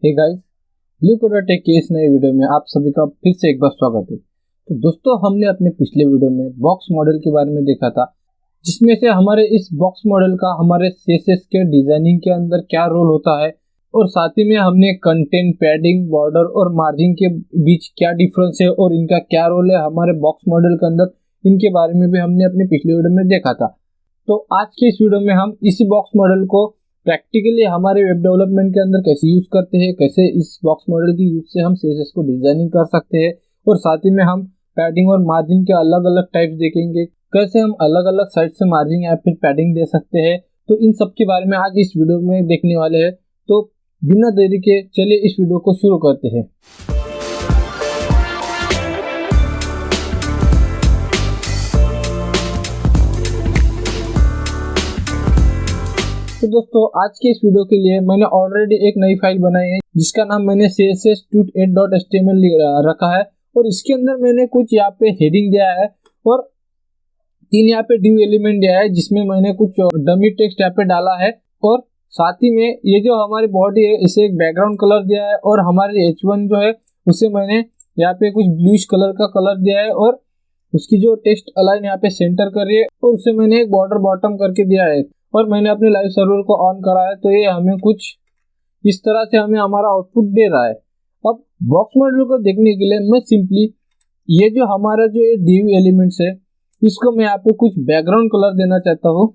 हे guys, blue colour tech के इस नए वीडियो में आप सभी का फिर से एक बार स्वागत है। तो दोस्तों, हमने अपने पिछले वीडियो में बॉक्स मॉडल के बारे में देखा था, जिसमें से हमारे इस बॉक्स मॉडल का हमारे सीएसएस के डिजाइनिंग के अंदर क्या रोल होता है और साथ ही में हमने कंटेंट, पैडिंग, बॉर्डर और मार्जिन के बीच क्या डिफरेंस है और इनका क्या रोल है हमारे बॉक्स मॉडल के अंदर, इनके बारे में भी हमने अपने पिछले वीडियो में देखा था। तो आज के इस वीडियो में हम इसी बॉक्स मॉडल को प्रैक्टिकली हमारे वेब डेवलपमेंट के अंदर कैसे यूज करते हैं, कैसे इस बॉक्स मॉडल की यूज से हम सीएसएस को डिजाइनिंग कर सकते हैं और साथ ही में हम पैडिंग और मार्जिन के अलग अलग टाइप्स देखेंगे, कैसे हम अलग अलग साइड से मार्जिन या फिर पैडिंग दे सकते हैं। तो इन सब के बारे में आज इस वीडियो में देखने वाले हैं। तो बिना देरी के चलिए इस वीडियो को शुरू करते हैं। तो दोस्तों, आज के इस वीडियो के लिए मैंने ऑलरेडी एक नई फाइल बनाई है जिसका नाम मैंने css.8.html रखा है और इसके अंदर मैंने कुछ यहाँ पे हेडिंग दिया है और 3 यहाँ पे div एलिमेंट दिया है जिसमें मैंने कुछ डमी टेक्स्ट यहाँ पे डाला है और साथ ही में ये जो हमारी बॉडी है इसे एक बैकग्राउंड कलर दिया है और हमारे h1 जो है उसे मैंने यहाँ पे कुछ ब्लूइश कलर का कलर दिया है और उसकी जो टेक्स्ट अलाइन यहाँ पे सेंटर कर रही है और उसे मैंने एक बॉर्डर बॉटम करके दिया है और मैंने अपने लाइव सर्वर को ऑन करा है। तो ये हमें कुछ इस तरह से हमें हमारा आउटपुट दे रहा है। अब बॉक्स मॉडल को देखने के लिए मैं सिंपली ये जो हमारा जो ये div एलिमेंट्स है इसको मैं यहाँ पे कुछ बैकग्राउंड कलर देना चाहता हूँ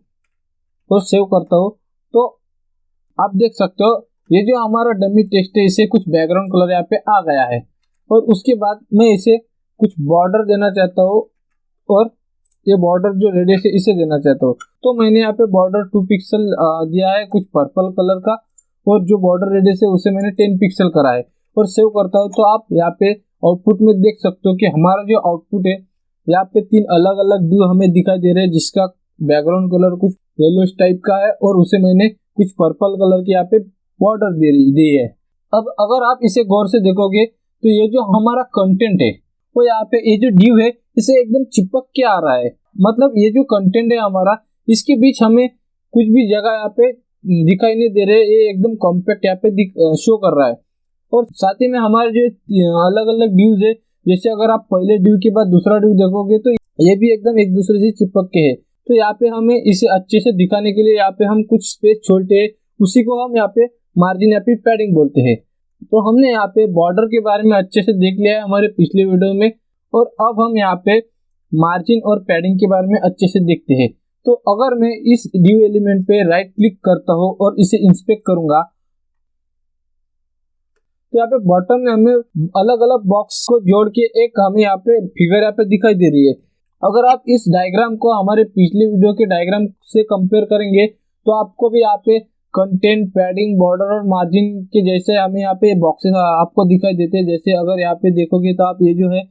और सेव करता हूँ। तो आप देख सकते हो ये जो हमारा डमी टेक्स्ट है इसे कुछ बैकग्राउंड कलर यहाँ पे आ गया है और उसके बाद मैं इसे कुछ बॉर्डर देना चाहता हूँ और ये बॉर्डर जो रेडियस है इसे देना चाहता हूँ। तो मैंने यहाँ पे बॉर्डर 2 पिक्सल दिया है कुछ पर्पल कलर का और जो बॉर्डर रेडियस है उसे मैंने 10 पिक्सल करा है और सेव करता हूँ। तो आप यहाँ पे आउटपुट में देख सकते हो कि हमारा जो आउटपुट है यहाँ पे 3 अलग अलग व्यू हमें दिखाई दे रहे हैं जिसका बैकग्राउंड कलर कुछ येलो टाइप का है और उसे मैंने कुछ पर्पल कलर की यहाँ पे बॉर्डर दी है। अब अगर आप इसे गौर से देखोगे तो ये जो हमारा कंटेंट है वो यहाँ पे ये जो div है इसे एकदम चिपक के आ रहा है। मतलब ये जो कंटेंट है हमारा इसके बीच हमें कुछ भी जगह यहाँ पे दिखाई नहीं दे रहे, ये एकदम कॉम्पैक्ट यहाँ पे शो कर रहा है। और साथ ही में हमारे जो अलग अलग व्यूज है, जैसे अगर आप पहले ड्यू के बाद दूसरा ड्यू देखोगे तो ये भी एकदम एक दूसरे से चिपक के है। तो यहाँ पे हमें इसे अच्छे से दिखाने के लिए यहाँ पे हम कुछ स्पेस छोड़ते हैं, उसी को हम यहाँ पे मार्जिन या फिर पैडिंग बोलते हैं। तो हमने यहाँ पे बॉर्डर के बारे में अच्छे से देख लिया है हमारे पिछले वीडियो में और अब हम यहाँ पे मार्जिन और पैडिंग के बारे में अच्छे से देखते हैं। तो अगर मैं इस div एलिमेंट पे राइट क्लिक करता हूँ और इसे इंस्पेक्ट करूंगा तो यहाँ पे बॉटम में हमें अलग अलग बॉक्स को जोड़ के एक हमें यहाँ पे फिगर यहाँ पे दिखाई दे रही है। अगर आप इस डायग्राम को हमारे पिछले वीडियो के डायग्राम से कंपेयर करेंगे तो आपको भी यहाँ पे कंटेंट, पैडिंग, बॉर्डर और मार्जिन के जैसे हमें यहाँ पे बॉक्सेस आपको दिखाई देते हैं। जैसे अगर यहाँ पे देखोगे तो आप ये जो है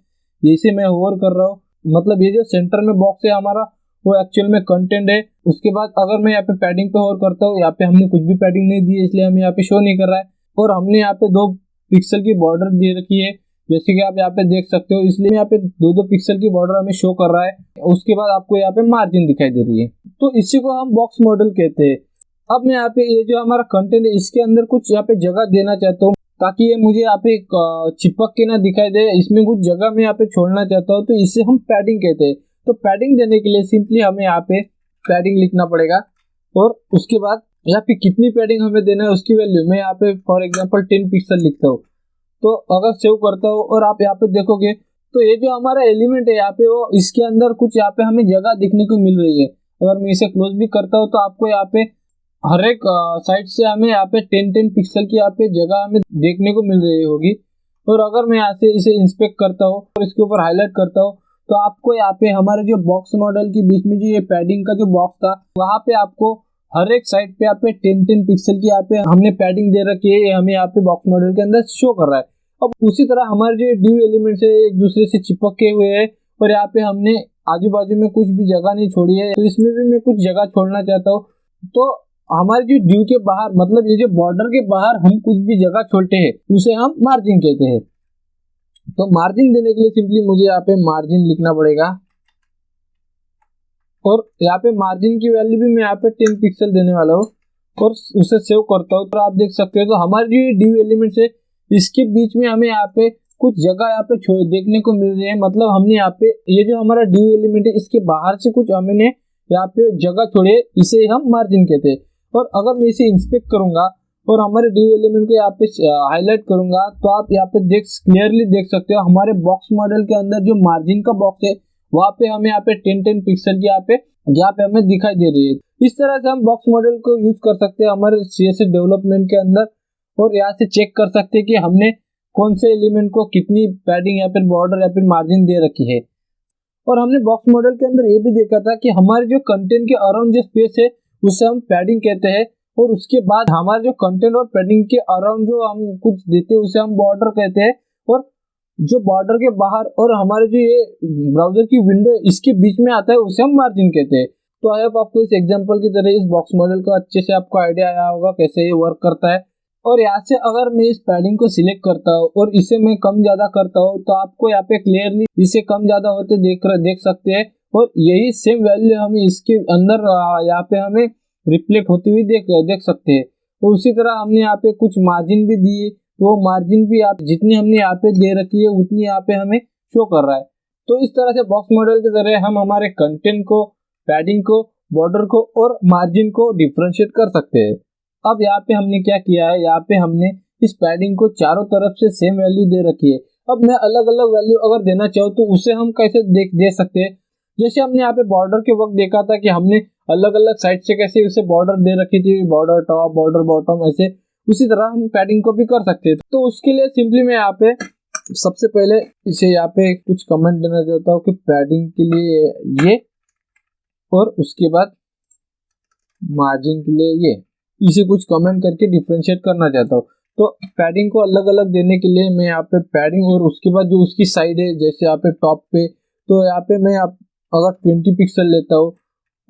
जैसे मैं होवर कर रहा हूँ, मतलब ये जो सेंटर में बॉक्स है हमारा वो एक्चुअल में कंटेंट है। उसके बाद अगर मैं यहाँ पे पैडिंग पे होवर करता हूँ, यहाँ पे हमने कुछ भी पैडिंग नहीं दी है इसलिए हमें यहाँ पे शो नहीं कर रहा है और हमने यहाँ पे 2 पिक्सल की बॉर्डर दे रखी है जैसे कि आप यहाँ पे देख सकते हो, इसलिए यहाँ पे 2 पिक्सल की बॉर्डर हमें शो कर रहा है। उसके बाद आपको यहाँ पे मार्जिन दिखाई दे रही है, तो इसी को हम बॉक्स मॉडल कहते हैं। अब मैं यहाँ पे ये जो हमारा कंटेंट है इसके अंदर कुछ यहाँ पे जगह देना चाहता हूँ ताकि ये मुझे यहाँ पे चिपक के ना दिखाई दे, इसमें कुछ जगह मैं यहाँ पे छोड़ना चाहता हूँ, तो इसे हम पैडिंग कहते हैं। तो पैडिंग देने के लिए सिंपली हमें यहाँ पे पैडिंग लिखना पड़ेगा और उसके बाद यहाँ पे कितनी पैडिंग हमें देना है उसकी वैल्यू मैं यहाँ पे फॉर एग्जांपल 10 पिक्सल लिखता हूँ। तो अगर सेव करता हूँ और आप यहाँ पे देखोगे तो ये जो हमारा एलिमेंट है यहाँ पे वो इसके अंदर कुछ यहाँ पे हमें जगह देखने को मिल रही है। अगर मैं इसे क्लोज भी करता हूँ तो आपको यहाँ पे हर एक साइड से हमें यहाँ पे 10 पिक्सल की यहाँ पे जगह हमें देखने को मिल रही होगी। और अगर मैं यहाँ से इसे इंस्पेक्ट करता हूँ और इसके ऊपर हाईलाइट करता हूँ तो आपको यहाँ पे हमारे जो बॉक्स मॉडल के बीच में जो ये पैडिंग का जो बॉक्स था वहाँ पे आपको हर एक साइड पे यहाँ पे 10 पिक्सल की यहाँ पे हमने पैडिंग दे रखी है, ये हमें यहाँ पे बॉक्स मॉडल के अंदर शो कर रहा है। अब उसी तरह हमारे जो div एलिमेंट्स है एक दूसरे से चिपक के हुए हैं और यहाँ पे हमने आजू बाजू में कुछ भी जगह नहीं छोड़ी है, तो इसमें भी मैं कुछ जगह छोड़ना चाहता हूँ। तो हमारे जो div के बाहर, मतलब ये जो बॉर्डर के बाहर हम कुछ भी जगह छोड़ते हैं उसे हम मार्जिन कहते हैं। तो मार्जिन देने के लिए सिंपली मुझे यहाँ पे मार्जिन लिखना पड़ेगा और यहाँ पे मार्जिन की वैल्यू भी मैं यहाँ पे 10 पिक्सल देने वाला हूँ और उसे सेव करता हूँ तो आप देख सकते हो तो हमारे जो div एलिमेंट्स है इसके बीच में हमें यहाँ पे कुछ जगह यहाँ पे देखने को मिल रही है। मतलब हमने यहाँ पे ये जो हमारा div एलिमेंट है इसके बाहर से कुछ हमने यहाँ पे जगह छोड़ी है, इसे हम मार्जिन कहते हैं। और अगर मैं इसे इंस्पेक्ट करूंगा और हमारे div एलिमेंट को यहाँ पे हाईलाइट करूंगा तो आप यहाँ पे क्लियरली देख सकते हो हमारे बॉक्स मॉडल के अंदर जो मार्जिन का बॉक्स है वहाँ पे हमें यहाँ पे 10 पिक्सल की यहाँ पे हमें दिखाई दे रही है। इस तरह से हम बॉक्स मॉडल को यूज कर सकते हैं हमारे CSS डेवलपमेंट के अंदर और यहाँ से चेक कर सकते हैं कि हमने कौन से एलिमेंट को कितनी पैडिंग या फिर बॉर्डर या फिर मार्जिन दे रखी है। और हमने बॉक्स मॉडल के अंदर ये भी देखा था कि हमारे जो कंटेंट के अराउंड जो स्पेस है उसे हम पैडिंग कहते हैं और उसके बाद हमारे जो कंटेंट और पैडिंग के अराउंड जो हम कुछ देते हैं उसे हम बॉर्डर कहते हैं। और जो बॉर्डर के बाहर और हमारे जो ये ब्राउजर की विंडो इसके बीच में आता है उसे हम मार्जिन कहते हैं। तो आई होप आपको इस एग्जांपल की तरह इस बॉक्स मॉडल का अच्छे से आपको आइडिया आया होगा कैसे ये वर्क करता है। और यहाँ से अगर मैं इस पैडिंग को सिलेक्ट करता हूँ और इसे मैं कम ज्यादा करता हूँ तो आपको यहाँ पे क्लियरली इसे कम ज्यादा होते देख सकते हैं और यही सेम वैल्यू हमें इसके अंदर यहाँ पे हमें रिफ्लेक्ट होती हुई देख सकते हैं। और उसी तरह हमने यहाँ पे कुछ मार्जिन भी दिए तो वो मार्जिन भी आप जितनी हमने यहाँ पे दे रखी है उतनी यहाँ पे हमें शो कर रहा है। तो इस तरह से बॉक्स मॉडल की तरह हम हमारे कंटेंट को, पैडिंग को, बॉर्डर को और मार्जिन को डिफरेंशिएट कर सकते हैं। अब यहाँ पे हमने क्या किया है, यहाँ पे हमने इस पैडिंग को चारों तरफ से सेम वैल्यू दे रखी है। अब मैं अलग अलग वैल्यू अगर देना चाहूँ तो उसे हम कैसे दे सकते हैं। जैसे हमने यहाँ पे बॉर्डर के वक्त देखा था कि हमने अलग अलग साइड से कैसे उसे बॉर्डर दे रखी थी, बॉर्डर टॉप, बॉर्डर बॉटम, ऐसे उसी तरह हम पैडिंग को भी कर सकते हैं। तो उसके लिए सिंपली मैं यहाँ पे सबसे पहले इसे यहाँ पे कुछ कमेंट देना चाहता हूँ कि पैडिंग के लिए ये और उसके बाद मार्जिन के लिए ये, इसे कुछ कमेंट करके डिफरेंशिएट करना चाहता हूँ। तो पैडिंग को अलग अलग देने के लिए मैं यहाँ पे पैडिंग और उसके बाद जो उसकी साइड है जैसे यहाँ पे टॉप पे, तो यहाँ पे मैं अगर 20 पिक्सल लेता हूँ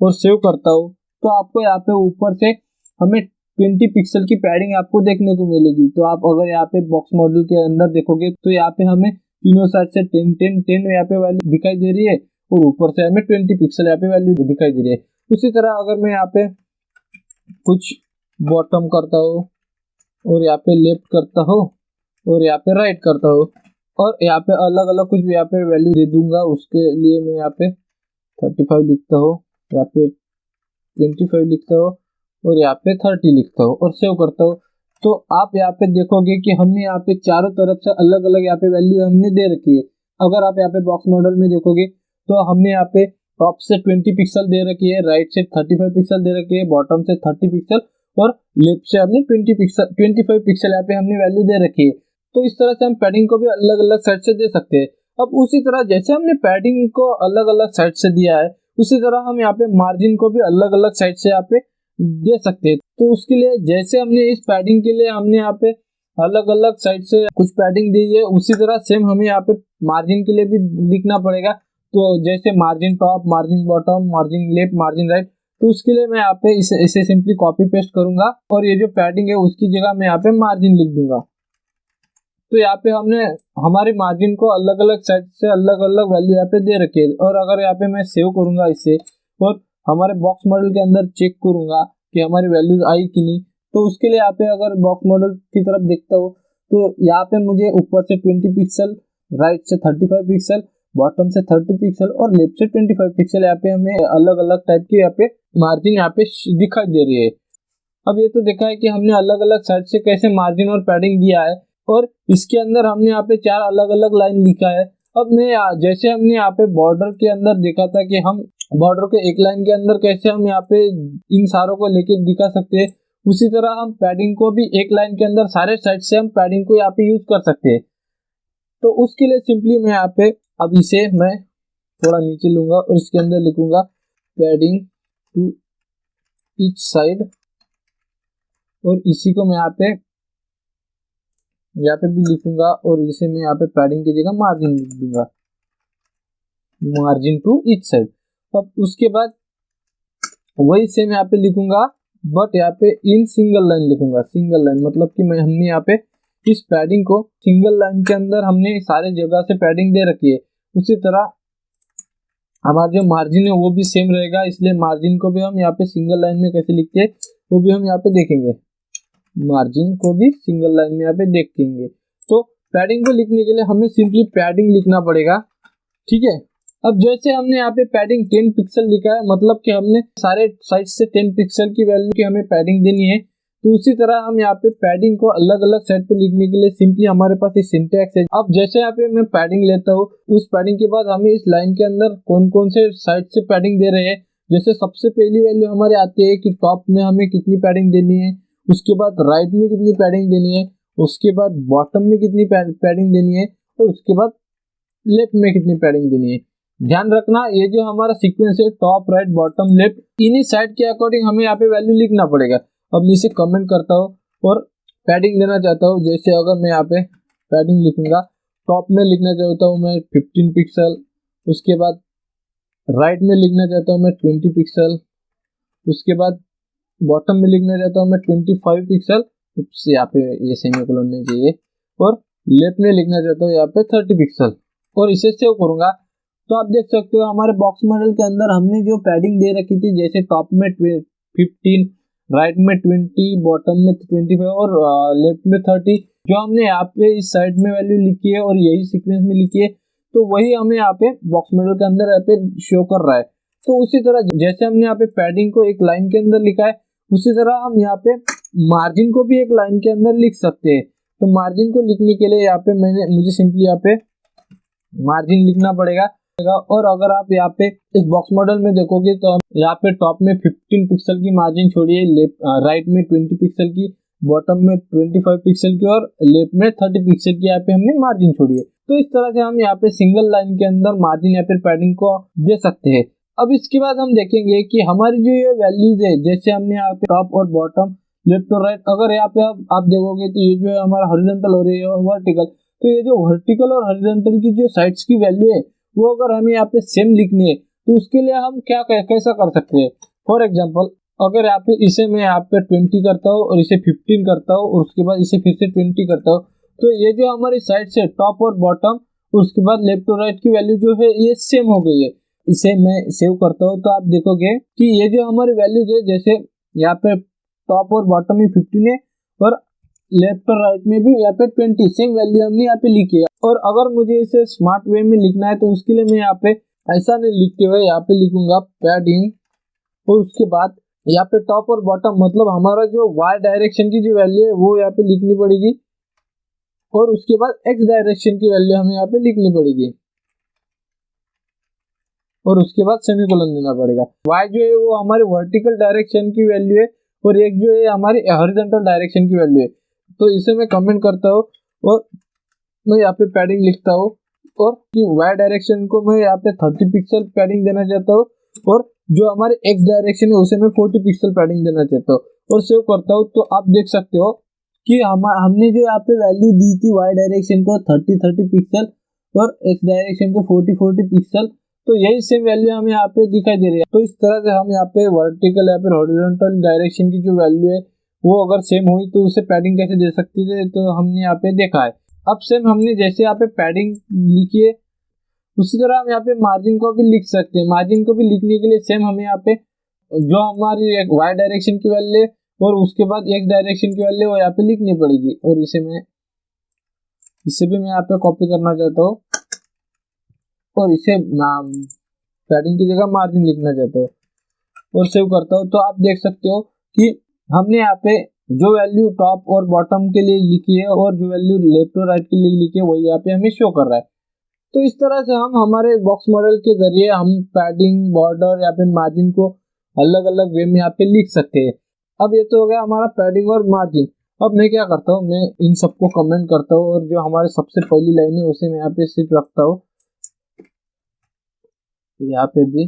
और सेव करता हूँ तो आपको यहाँ पे ऊपर से हमें 20 पिक्सल की पैडिंग आपको देखने को मिलेगी। तो आप अगर यहाँ पे बॉक्स मॉडल के अंदर देखोगे तो यहाँ पे हमें तीनों साइड से 10 यहाँ पे वैल्यू दिखाई दे रही है और ऊपर से हमें 20 पिक्सल यहाँ पे वैल्यू दिखाई दे रही है। उसी तरह अगर मैं यहाँ पे कुछ बॉटम करता हूँ और यहाँ पे लेफ्ट करता हूँ और यहाँ पे राइट करता हूँ और यहाँ पे अलग अलग कुछ यहाँ पे वैल्यू दे दूंगा, उसके लिए मैं यहाँ पे 35 लिखता हूँ, यहाँ पे 25 लिखता हूँ और यहाँ पे 30 लिखता हूँ और सेव करता हूँ। तो आप यहाँ पे देखोगे कि हमने यहाँ पे चारों तरफ से अलग अलग यहाँ पे वैल्यू हमने दे रखी है। अगर आप यहाँ पे बॉक्स मॉडल में देखोगे तो हमने यहाँ पे टॉप से 20 पिक्सल दे रखी है, राइट से 35 पिक्सल दे रखी है, बॉटम से 30 पिक्सल और लेफ्ट से हमने 25 पिक्सल यहाँ पे हमने वैल्यू दे रखी है। तो इस तरह से हम पैडिंग को भी अलग अलग साइड से दे सकते हैं। अब उसी तरह जैसे हमने पैडिंग को अलग अलग साइड से दिया है उसी तरह हम यहाँ पे मार्जिन को भी अलग अलग साइड से यहाँ पे दे सकते हैं। तो उसके लिए जैसे हमने इस पैडिंग के लिए हमने यहाँ पे अलग अलग साइड से कुछ पैडिंग दी है उसी तरह सेम हमें यहाँ पे मार्जिन के लिए भी लिखना पड़ेगा। तो जैसे margin top, margin bottom, margin left, margin right, तो उसके लिए मैं यहाँ पे इसे सिंपली कॉपी पेस्ट करूंगा और ये जो पैडिंग है उसकी जगह मैं यहाँ पे मार्जिन लिख दूंगा। तो यहाँ पे हमने हमारे मार्जिन को अलग अलग साइड से अलग अलग वैल्यू यहाँ पे दे रखी है। और अगर यहाँ पे मैं सेव करूंगा इसे और हमारे बॉक्स मॉडल के अंदर चेक करूंगा कि हमारी वैल्यूज आई कि नहीं, तो उसके लिए यहाँ पे अगर बॉक्स मॉडल की तरफ देखता हूँ तो यहाँ पे मुझे ऊपर से 20 पिक्सल, राइट से 35 पिक्सल, बॉटम से 30 पिक्सल और लेफ्ट से 25 पिक्सल यहाँ पे हमें अलग अलग टाइप की यहाँ पे मार्जिन यहाँ पे दिखाई दे रही है। अब ये तो देखा है कि हमने अलग अलग साइड से कैसे मार्जिन और पैडिंग दिया है और इसके अंदर हमने यहाँ पे 4 अलग अलग लाइन लिखा है। अब मैं जैसे हमने यहाँ पे बॉर्डर के अंदर देखा था कि हम बॉर्डर के एक लाइन के अंदर कैसे हम यहाँ पे इन सारों को लेके दिखा सकते हैं, उसी तरह हम पैडिंग को भी एक लाइन के अंदर सारे साइड से हम पैडिंग को यहाँ पे यूज कर सकते हैं। तो उसके लिए सिंपली मैं यहाँ पे अब इसे मैं थोड़ा नीचे लूंगा और इसके अंदर लिखूंगा पैडिंग टू ईच साइड और इसी को मैं यहाँ पे भी लिखूंगा और इसे मैं यहाँ पे पैडिंग की जगह मार्जिन लिख दूंगा, मार्जिन टू ईच साइड। अब उसके बाद वही सेम यहाँ पे लिखूंगा बट यहाँ पे इन सिंगल लाइन लिखूंगा। सिंगल लाइन मतलब कि हमने यहाँ पे इस पैडिंग को सिंगल लाइन के अंदर हमने सारे जगह से पैडिंग दे रखी है। उसी तरह हमारा जो मार्जिन है वो भी सेम रहेगा, इसलिए मार्जिन को भी हम यहाँ पे सिंगल लाइन में कैसे लिखते हैं वो भी हम यहाँ पे देखेंगे, मार्जिन को भी सिंगल लाइन में यहाँ पे देखेंगे। तो पैडिंग को लिखने के लिए हमें सिंपली पैडिंग लिखना पड़ेगा, ठीक है। अब जैसे हमने यहाँ पे पैडिंग 10 पिक्सल लिखा है, मतलब कि हमने सारे साइड से 10 पिक्सल की वैल्यू की हमें पैडिंग देनी है। तो उसी तरह हम यहाँ पे पैडिंग को अलग अलग साइड पे लिखने के लिए सिंपली हमारे पास एक सिंटैक्स है। अब जैसे यहाँ पे मैं पैडिंग लेता हूँ, उस पैडिंग के बाद हमें इस लाइन के अंदर कौन कौन से साइड से पैडिंग दे रहे हैं। जैसे सबसे पहली वैल्यू हमारे आती है कि टॉप में हमें कितनी पैडिंग देनी है, उसके बाद राइट में कितनी पैडिंग देनी है, उसके बाद बॉटम में कितनी पैडिंग देनी है, और उसके बाद लेफ्ट में कितनी पैडिंग देनी है। ध्यान रखना, ये जो हमारा सीक्वेंस है टॉप राइट बॉटम लेफ्ट, इन्हीं साइड के अकॉर्डिंग हमें यहाँ पे वैल्यू लिखना पड़ेगा। अब मैं इसे कमेंट करता हूँ और पैडिंग देना चाहता हूँ। जैसे अगर मैं यहाँ पे पैडिंग लिखूंगा, टॉप में लिखना चाहता हूँ मैं 15 पिक्सल, उसके बाद राइट में लिखना चाहता हूँ मैं 20 पिक्सल, उसके बाद बॉटम में लिखना चाहता हूँ मैं 25 पिक्सल, यहाँ पे ये सेमीकोलन नहीं चाहिए, और लेफ्ट में लिखना चाहता हूँ यहाँ पे 30 पिक्सल, और इसे सेव करूंगा। तो आप देख सकते हो हमारे बॉक्स मॉडल के अंदर हमने जो पैडिंग दे रखी थी, जैसे टॉप में 15, राइट में 20, बॉटम में 25 और लेफ्ट में 30, जो हमने यहाँ पे इस साइड में वैल्यू लिखी है और यही सीक्वेंस में लिखी है, तो वही हमें यहाँ पे बॉक्स मॉडल के अंदर यहाँ पे शो कर रहा है। तो उसी तरह जैसे हमने यहाँ पे पैडिंग को एक लाइन के अंदर लिखा है, उसी तरह हम यहाँ पे मार्जिन को भी एक लाइन के अंदर लिख सकते हैं। तो मार्जिन को लिखने के लिए यहाँ पे मुझे सिंपली यहाँ पे मार्जिन लिखना पड़ेगा। और अगर आप यहाँ पे इस बॉक्स मॉडल में देखोगे तो यहाँ पे टॉप में 15 पिक्सल की मार्जिन छोड़िए, राइट में 20 पिक्सल की, बॉटम में 25 पिक्सल की, और लेफ्ट में 30 पिक्सल की यहाँ पे हमने मार्जिन छोड़ी है। तो इस तरह से हम यहाँ पे सिंगल लाइन के अंदर मार्जिन या फिर पैडिंग को दे सकते हैं। अब इसके बाद हम देखेंगे कि हमारी जो ये वैल्यूज है, जैसे हमने यहाँ पे टॉप और बॉटम, लेफ्ट और राइट, अगर यहाँ पे आप देखोगे तो ये जो है हमारा हॉरिजॉन्टल हो रही है और वर्टिकल, तो ये जो वर्टिकल और हॉरिजॉन्टल की जो साइड्स की वैल्यू है वो अगर हमें यहाँ पे सेम लिखनी है, तो उसके लिए हम कैसा कर सकते हैं। फॉर एग्जाम्पल, अगर यहाँ पे इसे मैं यहाँ पे 20 करता हूँ और इसे 15 करता हूँ और उसके बाद इसे फिर से 20 करता हूँ, तो ये जो हमारी साइड से टॉप और बॉटम, उसके बाद लेफ्ट और राइट की वैल्यू जो है ये सेम हो गई है। इसे मैं सेव करता हूँ, तो आप देखोगे कि ये जो हमारी वैल्यूज है, जैसे यहाँ पे टॉप और बॉटम में 15 है और लेफ्ट और राइट में भी यहाँ पे 20, सेम वैल्यू हमने यहाँ पे लिखी है। और अगर मुझे इसे स्मार्ट वे में लिखना है, तो उसके लिए मैं यहाँ पे ऐसा नहीं लिखते हुए यहाँ पे लिखूंगा पैडिंग, और उसके बाद यहाँ पे टॉप और बॉटम, मतलब हमारा जो वाई डायरेक्शन की जो वैल्यू है वो यहाँ पे लिखनी पड़ेगी, और उसके बाद एक्स डायरेक्शन की वैल्यू हमें यहाँ पे लिखनी पड़ेगी, और उसके बाद सेमीकोलन देना पड़ेगा। वाई जो है वो हमारे वर्टिकल डायरेक्शन की वैल्यू है, और एक जो है हमारी हॉरिजॉन्टल डायरेक्शन की वैल्यू है। तो इसे मैं कमेंट करता हूँ और मैं यहाँ पे पैडिंग लिखता हूँ, और कि वाई डायरेक्शन को मैं यहाँ पे 30 पिक्सल पैडिंग देना चाहता हूँ, और जो हमारे एक्स डायरेक्शन है उसे मैं 40 पिक्सल पैडिंग देना चाहता हूँ, और सेव करता हूँ। तो आप देख सकते हो कि हमने जो यहाँ पे वैल्यू दी थी वाई डायरेक्शन को 30 पिक्सल और एक्स डायरेक्शन को 40 पिक्सल, तो यही सेम वैल्यू हमें यहाँ पे दिखाई दे रही है। तो इस तरह से हम यहाँ पे वर्टिकल या फिर हॉरिजॉन्टल डायरेक्शन की जो वैल्यू है वो अगर सेम हुई तो उसे पैडिंग कैसे दे सकते थे, तो हमने यहाँ पे देखा है। अब सेम हमने जैसे यहाँ पे पैडिंग लिखी है, उसी तरह हम यहाँ पे मार्जिन को भी लिख सकते हैं। मार्जिन को भी लिखने के लिए सेम हमें यहाँ पे जो हमारी एक वाई डायरेक्शन की वैल्यू है और उसके बाद एक्स डायरेक्शन की वैल्यू वो यहाँ पे लिखनी पड़ेगी, और इसे भी मैं यहाँ पे कॉपी करना चाहता हूँ, और इसे पैडिंग की जगह मार्जिन लिखना चाहता हूँ और सेव करता हूँ। तो आप देख सकते हो कि हमने यहाँ पे जो वैल्यू टॉप और बॉटम के लिए लिखी है और जो वैल्यू लेफ्ट और राइट के लिए लिखी है वही यहाँ पे हमें शो कर रहा है। तो इस तरह से हम हमारे बॉक्स मॉडल के जरिए हम पैडिंग, बॉर्डर या फिर मार्जिन को अलग अलग वे में यहाँ पे लिख सकते हैं। अब ये तो हो गया हमारा पैडिंग और मार्जिन। अब मैं क्या करता हूँ, मैं इन सबको कमेंट करता हूँ, और जो हमारे सबसे पहली लाइन है उसे मैं यहाँ पे सिर्फ रखता हूँ। यहाँ पे भी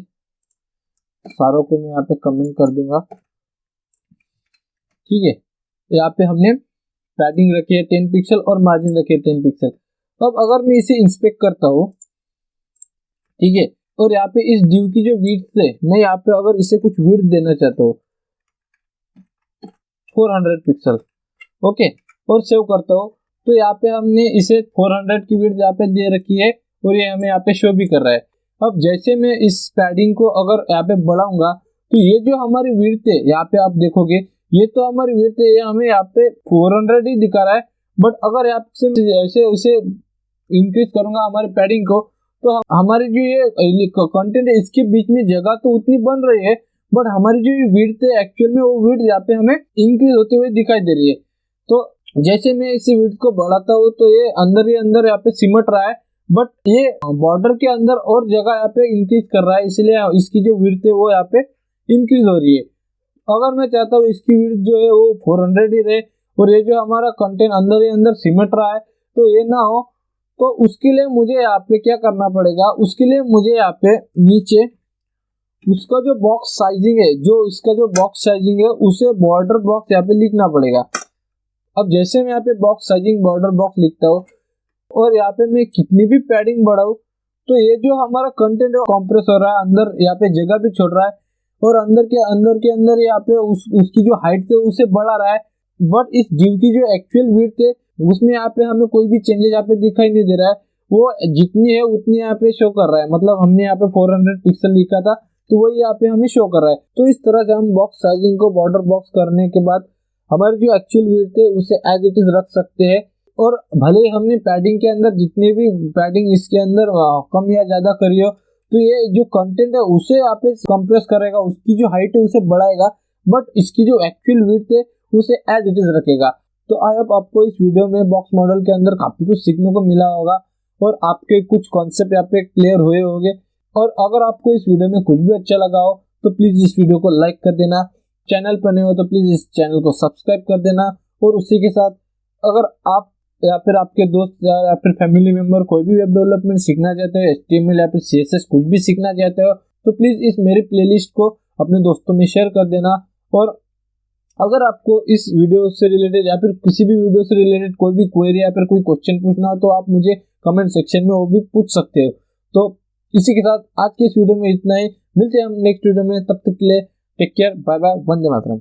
सारों को मैं यहाँ पे कमेंट कर दूंगा, ठीक है। यहाँ पे हमने पैडिंग रखी है 10 पिक्सल और मार्जिन रखी है 10 पिक्सल। अब अगर मैं इसे इंस्पेक्ट करता हूँ, ठीक है, और यहाँ पे इस ड्यू की जो विड्थ है, मैं यहाँ पे अगर इसे कुछ विड्थ देना चाहता हूँ 400 पिक्सल, ओके, और सेव करता हूँ, तो यहाँ पे हमने इसे 400 की विड्थ यहाँ पे दे रखी है और ये हमें यहाँ पे शो भी कर रहा है। अब जैसे मैं इस पैडिंग को अगर यहाँ पे बढ़ाऊंगा, तो ये जो हमारी विड्थ है यहाँ पे आप देखोगे ये तो हमारी विड्थ है, ये हमें यहाँ पे 400 ही दिखा रहा है, बट अगर यहाँ से ऐसे ऐसे इंक्रीज करूंगा हमारे पैडिंग को, तो हमारी जो ये कंटेंट है इसके बीच में जगह तो उतनी बन रही है, बट हमारी जो ये विड्थ है एक्चुअल में वो विड्थ यहाँ पे हमें इंक्रीज होते हुए दिखाई दे रही है। तो जैसे मैं इस विड्थ को बढ़ाता हूँ तो ये अंदर ही अंदर यहाँ पे सिमट रहा है, बट ये बॉर्डर के अंदर और जगह यहाँ पे इंक्रीज कर रहा है, इसलिए इसकी जो विड्थ है वो यहाँ पे इंक्रीज हो रही है। अगर मैं चाहता हूँ इसकी विड्थ जो है वो 400 ही रहे और ये जो हमारा कंटेंट अंदर ही अंदर सिमट रहा है तो ये ना हो, तो उसके लिए मुझे यहाँ पे क्या करना पड़ेगा, उसके लिए मुझे यहाँ पे नीचे उसका जो बॉक्स साइजिंग है, जो इसका जो बॉक्स साइजिंग है उसे बॉर्डर बॉक्स यहाँ पे लिखना पड़ेगा। अब जैसे मैं यहाँ पे बॉक्स साइजिंग बॉर्डर बॉक्स लिखता हूँ और यहाँ पे मैं कितनी भी पैडिंग बढ़ाऊं तो ये जो हमारा कंटेंट है कॉम्प्रेस हो रहा है, अंदर यहाँ पे जगह भी छोड़ रहा है और अंदर के अंदर यहाँ पे उसकी जो हाइट है उसे बढ़ा रहा है, बट इस डिव की जो एक्चुअल विड्थ है उसमें यहाँ पे हमें कोई भी चेंजेस यहाँ पे दिखाई नहीं दे रहा है, वो जितनी है उतनी यहाँ पे शो कर रहा है। मतलब हमने यहाँ पे 400 पिक्सल लिखा था तो वही यहाँ पे हमें शो कर रहा है। तो इस तरह से हम बॉक्स साइजिंग को बॉर्डर बॉक्स करने के बाद हमारी जो एक्चुअल विड्थ है उसे एज इट इज रख सकते हैं। और भले ही हमने पैडिंग के अंदर जितनी भी पैडिंग इसके अंदर कम या ज्यादा करी हो, तो ये जो कंटेंट है उसे यहाँ पे कंप्रेस करेगा, उसकी जो हाइट है उसे बढ़ाएगा, बट इसकी जो एक्चुअल विड्थ है उसे एज इट इज रखेगा। तो आई होप आपको इस वीडियो में बॉक्स मॉडल के अंदर काफी कुछ सीखने को मिला होगा और आपके कुछ कॉन्सेप्ट यहाँ पे क्लियर हुए होंगे। और अगर आपको इस वीडियो में कुछ भी अच्छा लगा हो तो प्लीज इस वीडियो को लाइक कर देना, चैनल पर नए हो तो प्लीज इस चैनल को सब्सक्राइब कर देना। और उसी के साथ अगर आप या फिर आपके दोस्त या फिर फैमिली मेंबर कोई भी वेब डेवलपमेंट सीखना चाहते हो, HTML या फिर CSS कुछ भी सीखना चाहते हो, तो प्लीज इस मेरी प्लेलिस्ट को अपने दोस्तों में शेयर कर देना। और अगर आपको इस वीडियो से रिलेटेड या फिर किसी भी वीडियो से रिलेटेड कोई भी क्वेरी या फिर कोई क्वेश्चन पूछना हो तो आप मुझे कमेंट सेक्शन में वो भी पूछ सकते हो। तो इसी के साथ आज के इस वीडियो में इतना ही, मिलते हैं हम नेक्स्ट वीडियो में, तब तक के लिए take care, bye bye, Vande Mataram.